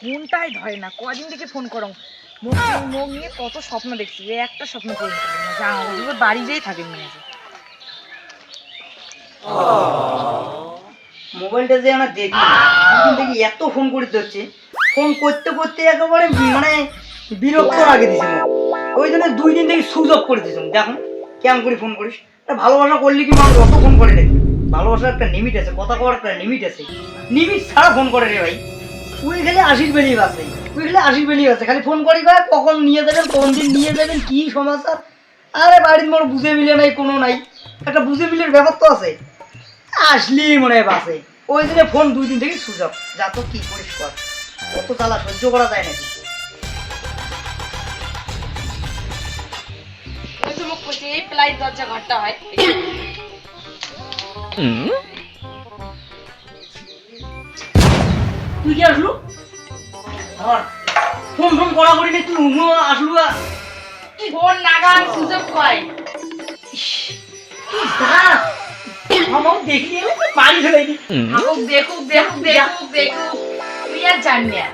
ফোনটাই ধরে না, কদিন থেকে ফোন করো মুখ নিয়ে কত স্বপ্ন দেখছি, একটা স্বপ্ন পূরণ করবে না, যা বাড়ি যেই থাকে মনে আছে। মোবাইলটা যে আমরা দেখি দেখি এত ফোন করতে হচ্ছে, ফোন করতে করতে একেবারে মানে বিরক্ত লাগে দিছে। ওই জন্য 2 দিন থেকে সুইচ অফ করে দিয়েছিলাম। দেখুন কেমন করে ফোন করিস, ভালোবাসা করলে কি মানুষ অত ফোন করে নাকি? ভালোবাসার একটা লিমিট আছে, কথা কওয়ার একটা লিমিট আছে। লিমিট ছাড়া ফোন করে রে ভাই। ওই খালি 80 বেরিয়ে আছে, ওই খালি 80 বেরিয়ে আছে, খালি ফোন করি ভাই কখন নিয়ে যাবেন, কোন দিন নিয়ে যাবেন, কি সমাচার। আরে বাড়ির মোড় বুঝে মিলে নাই, কোনো নাই, একটা বুঝে মিলের ব্যাপার তো আছে। আসলেই মনে হয় বাসে। ওই জন্য ফোন 2 দিন থেকে সুযোগ যা তো কি করিস কর, কত জ্বালা সহ্য করা যায় নাকি? এই প্লাই দরজা ঘরটা হয়। তুই কি আসলু? আর ফোন ফোন করা করি নি, তুই উনো আসলু? ফোন নাগান সুযোগ পাই। আমার দেখলি বাড়ি ফেলে নি। দেখুক তুই আর জানি না,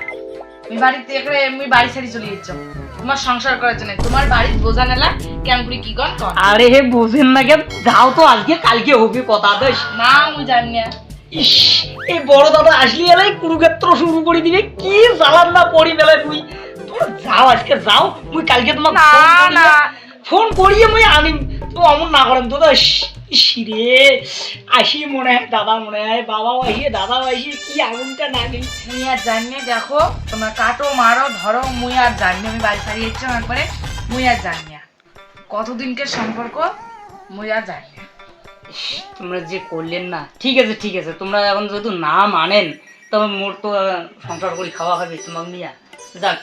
আমি বাড়িতে আমি বাড়ি ছেড়ে চলে যাচ্ছ তোমার সংসার করার জন্য, তোমার বাড়ির বোঝা নেলা কেমন করে কি কর। আরে হে বোঝেন না কেন, যাও তো আজকে কালকে হবে কথা দেশ না, আমি জানি না। ইস, এই বড় দাদা আসলি এলাই কুরুক্ষেত্র শুরু করে দিবে, কি জ্বালান না পড়ি বেলায়। তুই তোমরা যাও, আজকে যাও, মুই কালকে তোমাকে ফোন করিয়ে মুই আনিম। তো অমন না করেন তো রে আসি, মনে হয় দাদা, মনে হয় বাবাও আসিয়ে দাদাও আসিয়ে, কি আগুনটা না গেল। মুই আর জানি না, দেখো তোমরা কাটো মারো ধরো, মুই আর জানি না। আমি বাড়ি ছাড়িয়ে যাচ্ছি একবারে, মুই আর জানি না কতদিনকার সম্পর্ক, মুই আর জানি না। তোমরা যে করলেন না, ঠিক আছে ঠিক আছে, তোমরা এখন যেহেতু না মানেন, তবে মোর তো সংসার করে খাওয়া খাবে তোমাকে নিয়ে। যাক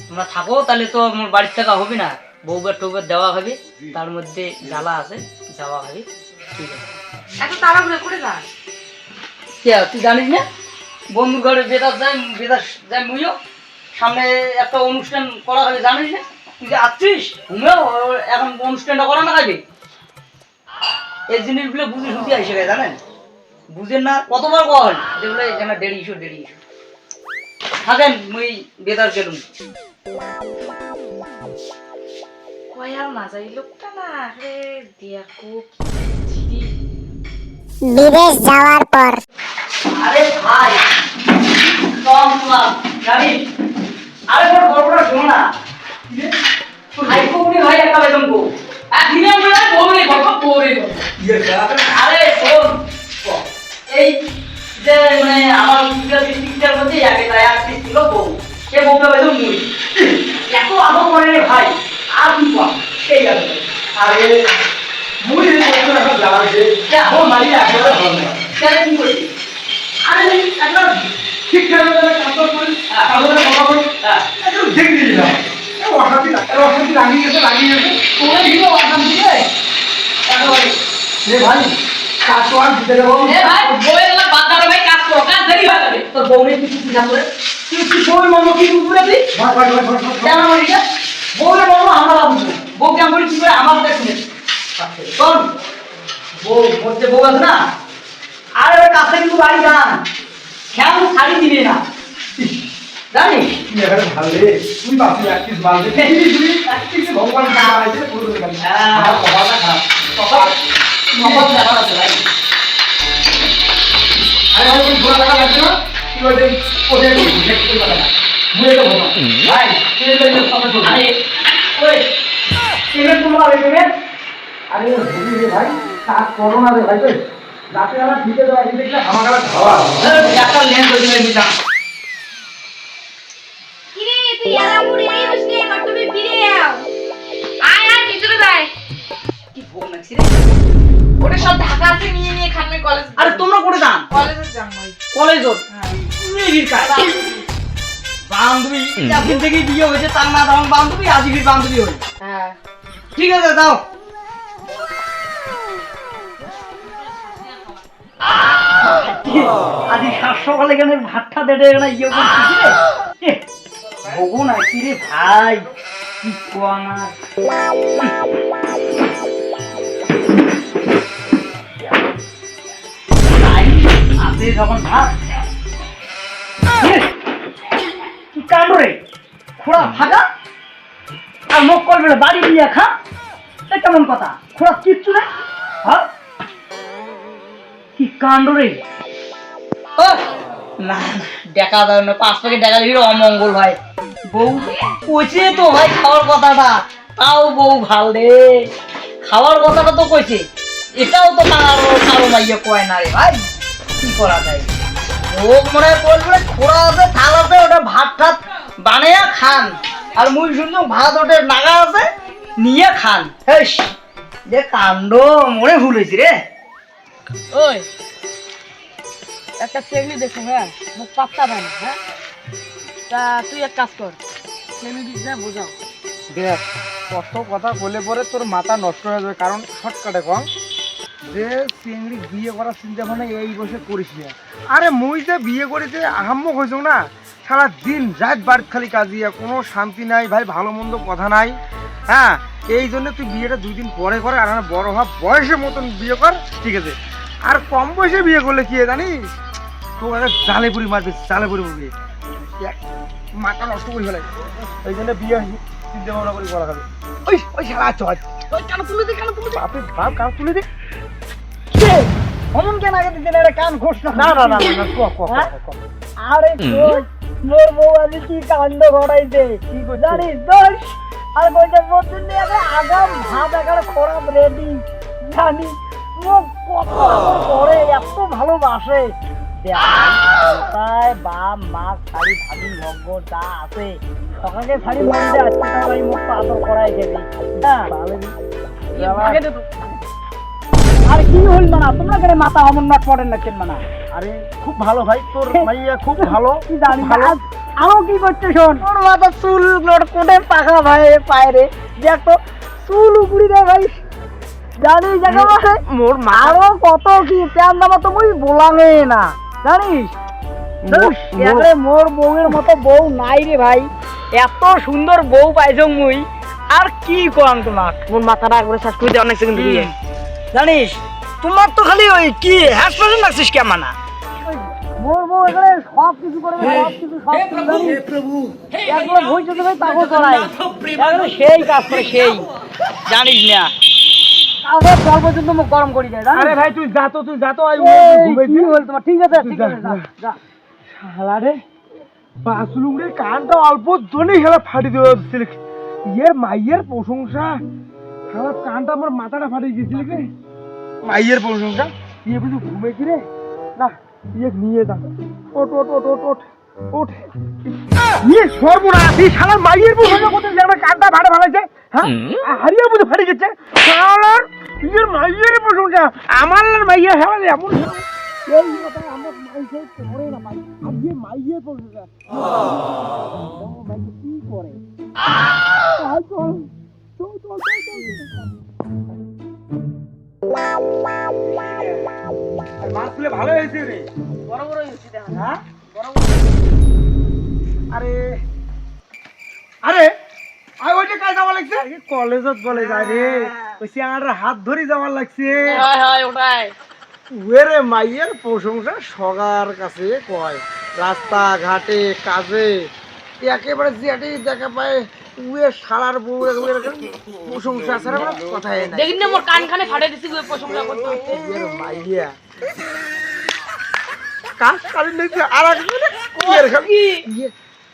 তোমরা থাকো, তাহলে তো মোর বাড়ির থাকা হবে না, বউবার টৌবার দেওয়া হবে, তার মধ্যে জ্বালা আছে, যাওয়া হবে। ঠিক আছে, এত তাড়াহুড়ো করে যান কে তুই জানিস না বন্ধুর ঘরে বেদাস যায় মুইও, সামনে একটা অনুষ্ঠান করা হবে, জানিস না? তুই যে আসছিস তুমিও এখন অনুষ্ঠানটা করা না খাবি, এই জিনিসগুলো বুঝে শুনতে আসে গেছে, জানেন? বুঝেন না, কতবার কল যেগুলো এখানে দেড়ি ইস্যু থাকেন, মুই বেদার গেলুম। কয়াল না যাই লোকটা না রে, দেখো বিদেশ যাওয়ার পর। আরে ভাই কম গাড়ি, আরে বড় গল্পটা শোনো না। ভাই কোনি ভাই একটা বেতন কো আর দিনে বলে বউরে গল্প বউরে গল্প। আরে শোন, এই যে মানে আমার ডিস্ট্রিক্টের মধ্যে আগে তাই আর্টিস্ট ছিল বউ, সে বউটা বেতন মুই এত আদর করে রে ভাই, আর কি কম সেই গেল। আরে মুই বলতে না যাওয়া যে আমার মালি একেবারে ভালো না, তাহলে কি করি? আরে একবার ঠিক করে কাজ করি, কাজের কথা বলি, একদম দেখে দিলাম অশান্তি লাগিয়ে গেছে তোমরা দিল অশান্তি রে ভাই। কাজ তো আর দিতে যাবো ভাই, বউয়ের না বাদ দাও ভাই, কাজ করো, কাজ দেরি হয়ে যাবে। তোর বউরে কিছু চিন্তা করে তুই বউয়ের মর্ম কি বুঝবে? তুই কেন বলিস বউয়ের মর্ম আমরা বুঝবো, বউ কেমন করে কি করে আমার দেখে শোন। বউ মধ্যে বউ আছে না, আর ওর কাছে কিন্তু বাড়ি যান, কেমন শাড়ি দিবে না জানিস? ভালো রে তুই বাপি একটিস বালতে তুই একটিস ভগবান না আইছে পুরো করে হ্যাঁ কথাটা খারাপ কথা নকল দেখা আছে ভাই। আরে ভাই তুই ঘোরা লাগা লাগছে না, তুই ওই ওদের চেক করে লাগা মুয়ে তো বল ভাই তুই তো সব তো আরে ওই কেন তোমরা আইবে? আরে ভুলি রে ভাই, কাজ করো না রে ভাই, তুই রাতে বেলা ঠিকই তো আইবে, দেখলে আমাকে খাওয়া একটা লেন করে দিলে মিটা। তুই আরামুড়ি নিয়ে বসে তুমি ফিরে আও, আয় আয় ভিতরে যায়। কি ভোগ লাগছে রে, ওটা সব ঢাকা আছে নিয়ে খানমে কলেজ। আরে তোমরা করে যান কলেজে যান ভাই, কলেজত হ্যাঁ মেয়ের কাজ বান্ধবী এখন থেকে বিয়ে হয়েছে, তার না তখন বান্ধবী আজকের বান্ধবী হই। হ্যাঁ ঠিক আছে দাও। আজ সকালে কেন ভাতটা দেটে না ইয়ে করছি রে ভগো না কি রে ভাই, কি কোয়ানা আছে যখন ভাত খোড়া ভাগা আর মুখ করবে না, বাড়ি দিয়ে খা। এটা কেমন কথা? খোড়া কিচ্ছু নেই। হ্যাঁ কি কাণ্ড রে। ও না দেখা যাবে না, 5 প্যাকেট দেখা দিলে অমঙ্গল হয়। বউ কইছে তো ভাই খাওয়ার কথাটা, তাও বউ ভাল রে। খাওয়ার কথাটা তো কইছে, এটাও তো কারো মাইয়া কয় না রে ভাই। কি করা যায়? ও মনে হয় বলবে খোড়া আছে, থাল আছে, ওটা ভাত ঠাত বানাইয়া খান। আর মুই শুনছো ভাত ওটা নাগা আছে, নিয়ে খান। হেস যে কাণ্ড, মনে ভুল হয়েছে রে। ওই একটা চেংড়ি দেখো, হ্যাঁ মুখ পাত্তা পায় না। হ্যাঁ তা তুই এক কাজ কর, চেংড়ি দিস না, বোঝাও। দেখ কত কথা বলে পরে তোর মাথা নষ্ট হয়ে যাবে, কারণ শর্টকাটে কম যে চিংড়ি বিয়ে করার চিন্তা ভাবনা এই বসে করিস না। আরে মুই যে বিয়ে করেছে আহাম্মক হয়েছ না, সারা দিন রাত বাড়িতে খালি কাজিয়া, কোনো শান্তি নাই ভাই, ভালো মন্দ কথা নাই। হ্যাঁ এই জন্য তুই বিয়েটা 2 দিন পরে করে, আর বড় হওয়া বয়সের মতন বিয়ে কর, ঠিক আছে? আর কম বয়সে বিয়ে করলে কি জানিস, তো জালে পুরি মারবে, জালে পুরি মারবে, মাথা নষ্ট করে ফেলে। এই জন্য বিয়ে চিন্তা ভাবনা করে করা হবে। ওই ওই শালা চল, ওই কান তুলে দে, কান তুলে দে। বাপরে বাপ, কান তুলে দে। অমন কেন আগে দিতে না, কান ঘোষ না। না না না না, ক আরে মোর বউ আজ কি কাণ্ড ঘটাইছে জানিস? দোষ আর বইটা বলছেন যে আগাম ভাত এগারে খরাব রেডি জানিস? মোক কত করে এত ভালোবাসে, তাই বাপ মা শাড়ি ভাবি ভগ্য যা আছে সকালকে শাড়ি মধ্যে আজকে তাই মুখ আদর করাই গেছি। হ্যাঁ আর কি হইল না, তোমরা কেন মাথা অমন না পড়েন না কেন না? আরে খুব ভালো ভাই, তোর মাইয়া খুব ভালো। কি জানি আরো কি করছে শোন, তোর মাথা চুল কোটে পাকা ভাই পায়রে, দেখ তো চুল উপড়ি দেয় ভাই, জানিস? জায়গা মানে মোর আরো কত কি প্যান দামা তো মুই বোলাঙে না, জানিস? মোর বউয়ের মতো বউ নাই রে ভাই, এত সুন্দর বউ পাইছো মুই, আর কি করাম তোমাক? মোর মাথাটা একবারে শেষ করে দিয়ে অনেক সেকেন্ড দিয়ে জানিস তোমার তো খালি ওই কি হাসপাতাল লাগছিস কেমন না? মোর বউ এখানে সব কিছু করে, সব কিছু জানিস? একবার ভুইতে দেবে তাকে করাই, একবারে সেই কাজ করে, সেই জানিস না কাউকে জল পর্যন্ত মুখ গরম করি দেয়। আরে ভাই তুই যা তো, তুই যা তো, কি হল তোমার? ঠিক আছে ঠিক আছে, যা যা। শালা রে বাসলুম রে, কানটা অল্প জনেই খেলা ফাটি দিয়েছিল। ইয়ের মাইয়ের প্রশংসা, শালা কানটা আমার মাথাটা ফাটিয়ে গেছিল রে। মাইয়ের প্রশংসা ইয়ে বুঝি ঘুমে কি রে? না ইয়ে নিয়ে যা, ওট ওট ওট ওট ওট ওট। ইয়ে সর্বনাশ, এই শালার মাইয়ের প্রশংসা করতে যে আমার কানটা ফাটে ফাটাইছে। হ্যাঁ হারিয়ে বুঝে ফাটে গেছে শালার। ইয়ের মাইয়ের প্রশংসা, আমার মাইয়া খেলা এমন এই কথা আমরা মাইকে করে না পাই, আর ইয়ে মাইয়ের প্রশংসা মাইকে কি করে? চল চল চল চল চল। মাছগুলো ভালো হয়েছে রে, বড় বড় হয়েছে দেখা। হ্যাঁ আরে আরে আই ওইটা কাজ যাওয়া লাগছে, কলেজত বলে যায় রে, ওই সিয়ানার হাত ধরে যাওয়ার লাগছে। হয় হয় ওটাই ওরে মাইয়ের প্রশংসা সবার কাছে কয়, রাস্তা ঘাটে কাজে একেবারে যেটি দেখা পায় উয়ে শালার বউ প্রশংসা ছাড়া কোনো কথাই নাই। দেখিন না মোর কান খানে ফাটে দিছি গো প্রশংসা করতে। ইয়ের মাইয়া কাজ কালি নাকি আর ইয়ের খালি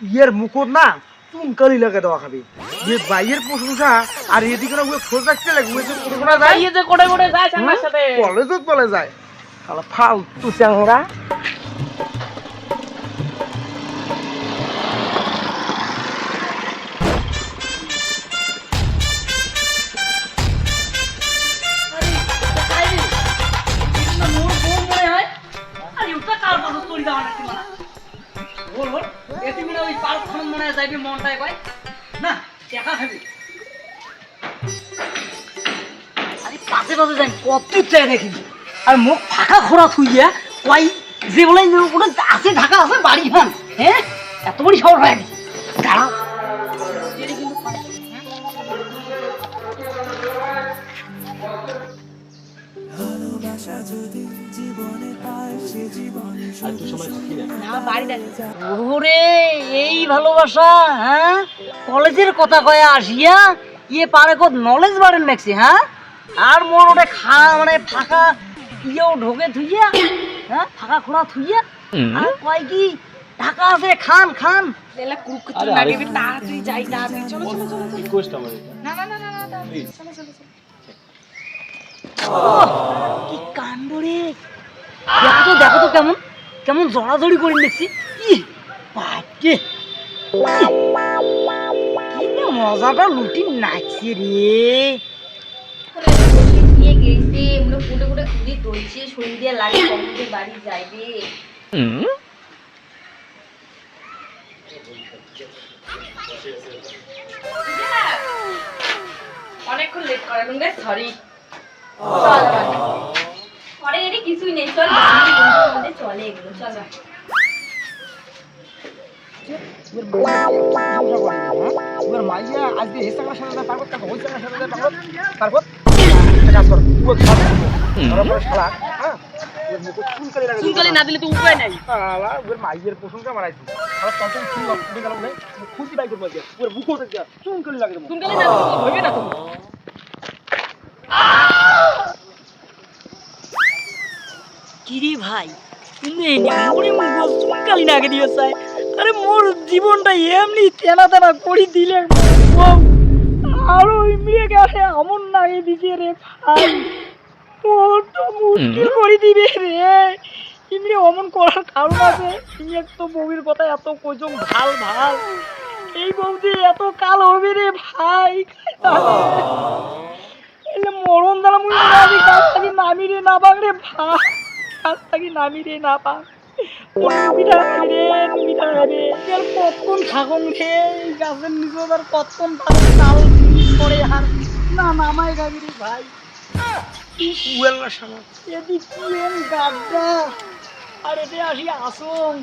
ইয়ের মুকুট না চুন কালি লাগে দেওয়া খাবি। ইয়ে বাইয়ের প্রশংসা আর এদিকে না উয়ে খোঁজ রাখতে লাগে, উয়ে যে প্রশংসা যায় এই যে কোড়ে কোড়ে যায় সামনের সাথে কলেজত বলে যায়। শালা ফালতু চ্যাংড়া। আর মুখ ফাঁকা খোরা থুইয়া ওই যে বলে ওটা আছে ঢাকা আছে বাড়ি ভান, হ্যাঁ এত বড় শহর হয়ে গেছে। দাঁড়া ভালোবাসা যদি জীবনে পায় সে জীবনে না বাড়িতে ওরে এই ভালোবাসা, হ্যাঁ কলেজের কথা কয়ে আসিয়া ইয়ে পারে কত নলেজ বাড়েন নাকছি, হ্যাঁ আর মোর ওটা মানে ফাঁকা ইয়েও ঢোকে থুইয়া, হ্যাঁ ফাঁকা খোড়া থুইয়া আর কয় কি ঢাকা আছে খান খান এলা কুকুর না দিবি তাড়াতাড়ি যাই তাড়াতাড়ি চলো চলো চলো চলো না না না না না তাড়াতাড়ি চলো চলো চলো কি কাণ্ড রে, দেখো তো কেমন কেমন জড়াজড়ি করে দেখছি, বাপরে কি মজাটা লুটি নাচছে রে। দিয়ে গেছে এমনি ফুটে ফুটে খুদি দইছে সন্ধ্যা লাগে কমতে বাড়ি যাইবে অনেকক্ষণ লেট করালাম গাইস সরি পরে এটি কিছুই নেই চল বন্ধুদের মধ্যে চলে এগুলো চল এবার মাইয়া আজকে হেসাঙ্গার সাথে পারবো তারপর ওই সাঙ্গার সাথে পারবো তারপর কাজ কর তুই ধরা শালা, হ্যাঁ চুনকালি না দিলে তো উপায় নাই শালা ওর মাইয়ের প্রশংসা মারাইছি আর তখন ফুল ফুটে গেল না খুশি বাই করবো আজকে ওর বুকও দেখতে চুনকালি লাগে দেবো। চুনকালি না দিলে তো হইবে না তুমি কিরে ভাই চুনকালি নাগে দিয়ে চাই, আরে মোর জীবনটা এমনি তেনা তেনা করি দিলে আরো ইমড়ে গেছে এমন নাগে দিছে রে ভাই, মোর তো মুশকিল করে দিবে রে। ইমনি অমন করার কারণ আছে, তুমি তো বউয়ের কথা এত কইছো ভাল ভাল, এই বউদি এত কাল হবে রে ভাই, এলে মরণ দ্বারা মুই নামি কাছ থেকে নামি রে না পাক রে ভাই, কাছ থেকে নামি রে না পাক মিঠা রে মিঠা রে এর কতক্ষণ থাকুন রে গাছের নিচে আর কতক্ষণ থাকুন তাল করে আর না নামাই গাবি রে ভাই উয়েল্লা শালা এদিক কি এম গাড্ডা আর এতে আসি আসুন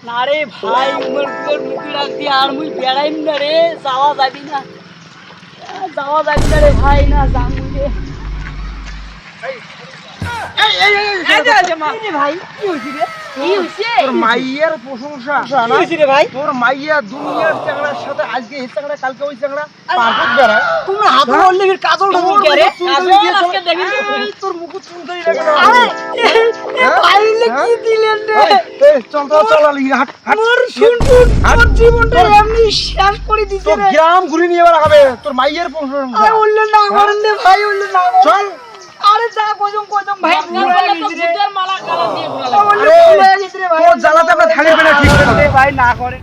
না রে ভাই উমর কুমর মুখি রাখ দিয়ে আর মুই বেড়াইম না রে, যাওয়া যাবি না রে ভাই, না যাম রে ভাই। কি হয়েছি রে, কি হয়েছে তোর মাইয়ের প্রশংসা কি হয়েছে রে ভাই? তোর মাইয়া দুনিয়ার চাংড়ার সাথে আজকে এই চাংড়া কালকে ওই চাংড়া পারফেক্ট বেড়ায় তোমরা হাত ধরলে ফির কাজল ঢাকুন কে রে, কাজল আজকে দেখি তোর মুখ চুনকালি লাগে না আরে এ ভাইলে কি দিলেন রে, এই চল তো চল আলি হাট হাট মোর শুন তোর জীবনটা এমনি শেষ করে দিছে তোর রে। গ্রাম ঘুরে নিয়ে এবার হবে তোর মাইয়ের প্রশংসা আরে উল্লে না করেন রে ভাই, উল্লে না করেন। চল আরে যা কজম ভাই দুধের মালা কালা দিয়ে ঘোরা উল্লে হয়ে গেছে রে ভাই, তোর জ্বালাতে আমরা থাকবে না ঠিক করে ভাই না করে